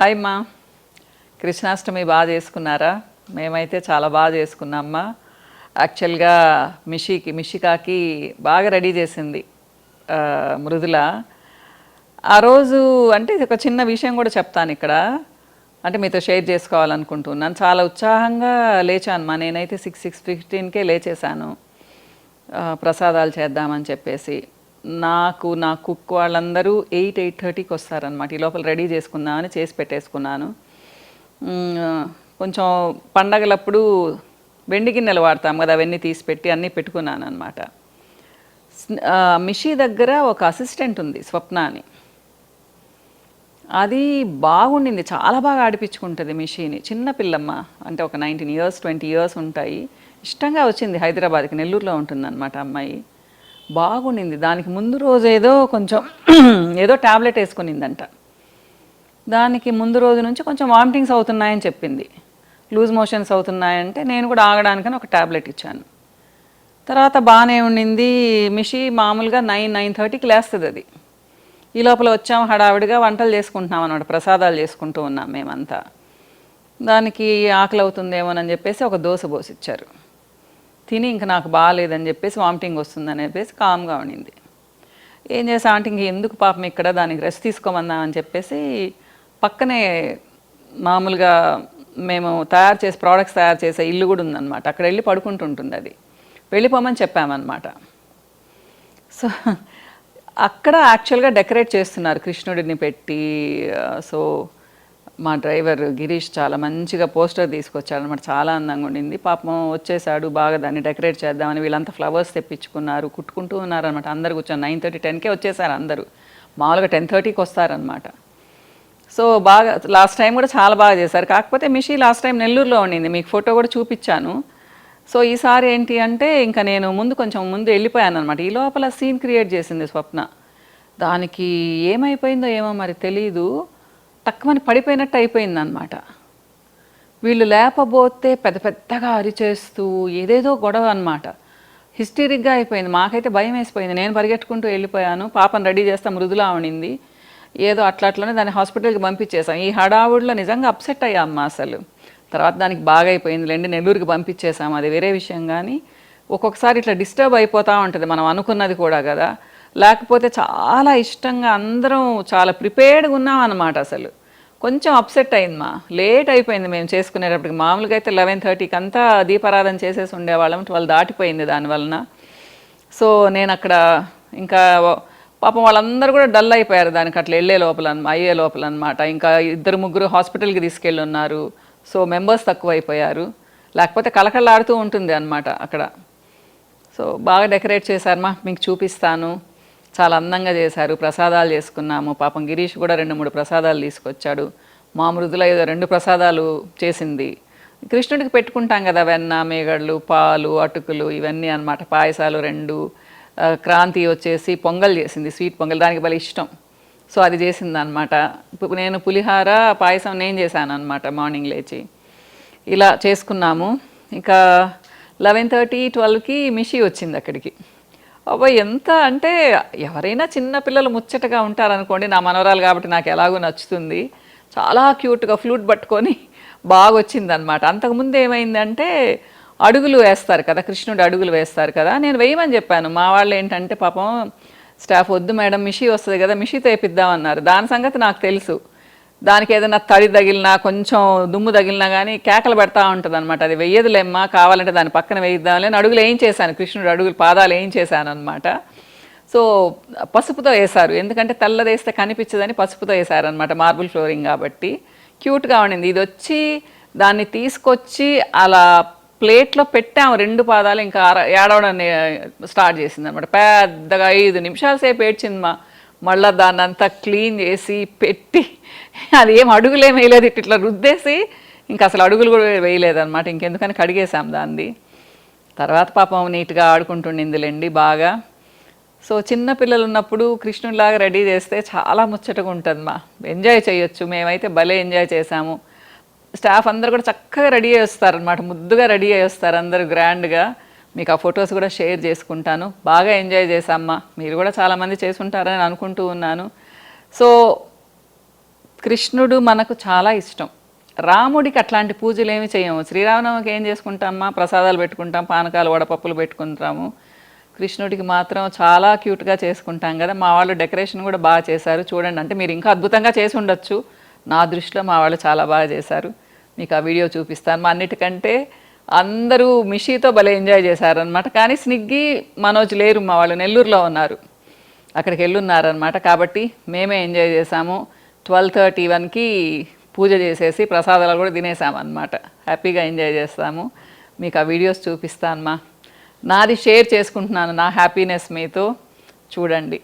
Hi మా. కృష్ణాష్టమి బాగా చేసుకున్నారా? మేమైతే చాలా బాగా చేసుకున్నామ్మా. యాక్చువల్గా మిషికాకి బాగా రెడీ చేసింది మృదుల. ఆ రోజు అంటే ఇది ఒక చిన్న విషయం కూడా చెప్తాను ఇక్కడ, అంటే మీతో షేర్ చేసుకోవాలనుకుంటున్నాను. చాలా ఉత్సాహంగా లేచాను మా. నేనైతే 6:15కే లేచేశాను ప్రసాదాలు చేద్దామని చెప్పేసి. నా కుక్ వాళ్ళందరూ 8:30కి వస్తారనమాట. ఈ లోపల రెడీ చేసుకుందామని చేసి పెట్టేసుకున్నాను. కొంచెం పండగలప్పుడు వెండి గిన్నెలు వాడతాం కదా, అవన్నీ తీసి పెట్టి అన్నీ పెట్టుకున్నాను అనమాట. మిషి దగ్గర ఒక అసిస్టెంట్ ఉంది, స్వప్న అని. అది బాగుండింది, చాలా బాగా ఆడిపించుకుంటుంది మిషిని. చిన్న పిల్లమ్మ, అంటే ఒక 19 years 20 years ఉంటాయి. ఇష్టంగా వచ్చింది హైదరాబాద్కి, నెల్లూరులో ఉంటుందన్నమాట అమ్మాయి. బాగుండింది. దానికి ముందు రోజు ఏదో కొంచెం ఏదో ట్యాబ్లెట్ వేసుకునిందంట. దానికి ముందు రోజు నుంచి కొంచెం వామిటింగ్స్ అవుతున్నాయని చెప్పింది, లూజ్ మోషన్స్ అవుతున్నాయంటే నేను కూడా ఆగడానికని ఒక ట్యాబ్లెట్ ఇచ్చాను. తర్వాత బాగానే ఉండింది. మిషి మామూలుగా 9:30కి లేస్తుంది అది. ఈ లోపల వచ్చాము హడావిడిగా వంటలు చేసుకుంటున్నాం అనమాట, ప్రసాదాలు చేసుకుంటూ ఉన్నాం మేమంతా. దానికి ఆకలి అవుతుందేమోనని చెప్పేసి ఒక దోశ పోసిచ్చారు. తిని ఇంక నాకు బాగాలేదని చెప్పేసి వామిటింగ్ వస్తుందని చెప్పేసి కామ్గా ఉండింది. ఏం చేసా అంటే ఇంక ఎందుకు పాపం ఇక్కడ, దానికి రెస్ట్ తీసుకోమందామని చెప్పేసి పక్కనే మామూలుగా మేము ప్రోడక్ట్స్ తయారు చేసే ఇల్లు కూడా ఉందన్నమాట. అక్కడ వెళ్ళి పడుకుంటుంటుంది అది. వెళ్ళిపోమని చెప్పామన్నమాట. సో అక్కడ యాక్చువల్గా డెకరేట్ చేస్తున్నారు కృష్ణుడిని పెట్టి. సో మా డ్రైవర్ గిరీష్ చాలా మంచిగా పోస్టర్ తీసుకొచ్చాడు అనమాట, చాలా అందంగా ఉండింది. పాపం వచ్చేసాడు, బాగా దాన్ని డెకరేట్ చేద్దామని వీళ్ళంతా ఫ్లవర్స్ తెప్పించుకున్నారు, కుట్టుకుంటూ ఉన్నారనమాట. అందరు కూర్చొని 9:30 10కే వచ్చేసారు అందరూ. మామూలుగా 10:30కి వస్తారనమాట. సో బాగా లాస్ట్ టైం కూడా చాలా బాగా చేశారు. కాకపోతే మిషి లాస్ట్ టైం నెల్లూరులో ఉండింది, మీకు ఫోటో కూడా చూపించాను. సో ఈసారి ఏంటి అంటే ఇంకా నేను కొంచెం ముందు వెళ్ళిపోయాను అనమాట. ఈ లోపల సీన్ క్రియేట్ చేసింది స్వప్న. దానికి ఏమైపోయిందో ఏమో మరి తెలీదు, తక్కువని పడిపోయినట్టు అయిపోయిందనమాట. వీళ్ళు లేపబోతే పెద్దగా అరిచేస్తూ ఏదేదో గొడవ అనమాట. హిస్టరిక్గా అయిపోయింది. మాకైతే భయం వేసిపోయింది. నేను పరిగెట్టుకుంటూ వెళ్ళిపోయాను. పాపను రెడీ చేస్తా, మృదులా ఉండింది. ఏదో అట్లనే దాన్ని హాస్పిటల్కి పంపించేసాం. ఈ హడావుడిలో నిజంగా అప్సెట్ అయ్యామ్మా అసలు. తర్వాత దానికి బాగా అయిపోయింది లేండి, నెల్లూరుకి పంపించేసాము, అది వేరే విషయం. కానీ ఒక్కొక్కసారి ఇట్లా డిస్టర్బ్ అయిపోతూ ఉంటుంది మనం అనుకున్నది కూడా కదా. లేకపోతే చాలా ఇష్టంగా అందరం చాలా ప్రిపేర్డ్గా ఉన్నాం అన్నమాట. అసలు కొంచెం అప్సెట్ అయింది లేట్ అయిపోయింది మేము చేసుకునేటప్పటికి. మామూలుగా అయితే 11:30కి అంతా దీపారాధన చేసేసి ఉండేవాళ్ళం, 12 దాటిపోయింది దానివలన. సో నేను అక్కడ ఇంకా పాపం వాళ్ళందరూ కూడా డల్ అయిపోయారు దానికి అట్లా అయ్యే లోపల అనమాట. ఇంకా 2-3 హాస్పిటల్కి తీసుకెళ్ళి ఉన్నారు. సో మెంబర్స్ తక్కువ అయిపోయారు, లేకపోతే కలకళ్ళాడుతూ ఉంటుంది అనమాట అక్కడ. సో బాగా డెకరేట్ చేశారమ్మా, మీకు చూపిస్తాను. చాలా అందంగా చేశారు. ప్రసాదాలు చేసుకున్నాము. పాపం గిరీష్ కూడా 2-3 ప్రసాదాలు తీసుకొచ్చాడు. మా మృదుల ఏదో 2 ప్రసాదాలు చేసింది. కృష్ణుడికి పెట్టుకుంటాం కదా వెన్న, మేగళ్ళు, పాలు, అటుకులు, ఇవన్నీ అనమాట. పాయసాలు 2. క్రాంతి వచ్చేసి పొంగల్ చేసింది, స్వీట్ పొంగల్, దానికి భలే ఇష్టం. సో అది చేసింది అనమాట. నేను పులిహార పాయసం నేను చేశాను అనమాట మార్నింగ్ లేచి. ఇలా చేసుకున్నాము. ఇంకా 11:30 12కి మిషి వచ్చింది అక్కడికి. అబ్బాయి ఎంత అంటే ఎవరైనా చిన్న పిల్లలు ముచ్చటగా ఉంటారనుకోండి, నా మనవరాలు కాబట్టి నాకు ఎలాగో నచ్చుతుంది. చాలా క్యూట్గా ఫ్లూట్ పట్టుకొని బాగా వచ్చిందనమాట. అంతకుముందు ఏమైందంటే అడుగులు వేస్తారు కదా, కృష్ణుడు అడుగులు వేస్తారు కదా, నేను వేయమని చెప్పాను. మా వాళ్ళు ఏంటంటే పాపం స్టాఫ్, వద్దు మేడం మిషి వస్తుంది కదా, మిషితో వేపిద్దామన్నారు. దాని సంగతి నాకు తెలుసు. దానికి ఏదైనా తడి తగిలినా, కొంచెం దుమ్ము తగిలినా కానీ కేకలు పెడతా ఉంటుంది అనమాట. అది వెయ్యదులేమ్మా, కావాలంటే దాని పక్కన వేయిద్దామని అడుగులు వేయించేశాను, కృష్ణుడు అడుగులు పాదాలు వేయించేశాను అనమాట. సో పసుపుతో వేశారు, ఎందుకంటే తెల్లది వేస్తే కనిపించదని పసుపుతో వేశారనమాట, మార్బుల్ ఫ్లోరింగ్ కాబట్టి. క్యూట్గా ఉండింది. ఇది వచ్చి దాన్ని తీసుకొచ్చి అలా ప్లేట్లో పెట్టాము, 2 పాదాలు. ఇంకా ఏడవడం స్టార్ట్ చేసింది అనమాట. పెద్దగా 5 నిమిషాల సేపు ఏడ్చింది మళ్ళీ దాన్ని అంతా క్లీన్ చేసి పెట్టి, అది ఏం అడుగులేం వేయలేదు, ఇట్లా రుద్దేసి ఇంకా అసలు అడుగులు కూడా వేయలేదన్నమాట. ఇంకెందుకని కడిగేసాం దాన్ని. తర్వాత పాపం నీట్గా ఆడుకుంటుండిందిలేండి బాగా. సో చిన్న పిల్లలు ఉన్నప్పుడు కృష్ణుడిలాగా రెడీ చేస్తే చాలా ముచ్చటగా ఉంటుంది ఎంజాయ్ చేయొచ్చు. మేమైతే భలే ఎంజాయ్ చేసాము. స్టాఫ్ అందరు కూడా చక్కగా రెడీ అయ్యి వస్తారనమాట, ముద్దుగా రెడీ అయ్యి వస్తారు అందరూ గ్రాండ్గా. మీకు ఆ ఫొటోస్ కూడా షేర్ చేసుకుంటాను. బాగా ఎంజాయ్ చేసామ్మా, మీరు కూడా చాలామంది చేసుంటారని అనుకుంటూ ఉన్నాను. సో కృష్ణుడు మనకు చాలా ఇష్టం. రాముడికి అట్లాంటి పూజలు ఏమి చేయము. శ్రీరామనవమికి ఏం చేసుకుంటామా, ప్రసాదాలు పెట్టుకుంటాం, పానకాలు వడపప్పులు పెట్టుకుంటాము. కృష్ణుడికి మాత్రం చాలా క్యూట్గా చేసుకుంటాం కదా. మా వాళ్ళు డెకరేషన్ కూడా బాగా చేశారు చూడండి. అంటే మీరు ఇంకా అద్భుతంగా చేసి ఉండొచ్చు, నా దృష్టిలో మా వాళ్ళు చాలా బాగా చేశారు. మీకు ఆ వీడియో చూపిస్తాను. మా అన్నిటికంటే అందరూ మిషీతో భలే ఎంజాయ్ చేశారనమాట. కానీ స్నిగ్గి మనోజ్ లేరు, మా వాళ్ళు నెల్లూరులో ఉన్నారు, అక్కడికి వెళ్ళున్నారనమాట. కాబట్టి మేమే ఎంజాయ్ చేసాము. 12:31కి పూజ చేసేసి ప్రసాదాలు కూడా తినేసామన్నమాట. హ్యాపీగా ఎంజాయ్ చేస్తాము. మీకు ఆ వీడియోస్ చూపిస్తానమ్మా. నాది షేర్ చేసుకుంటున్నాను, నా హ్యాపీనెస్ మీతో చూడండి.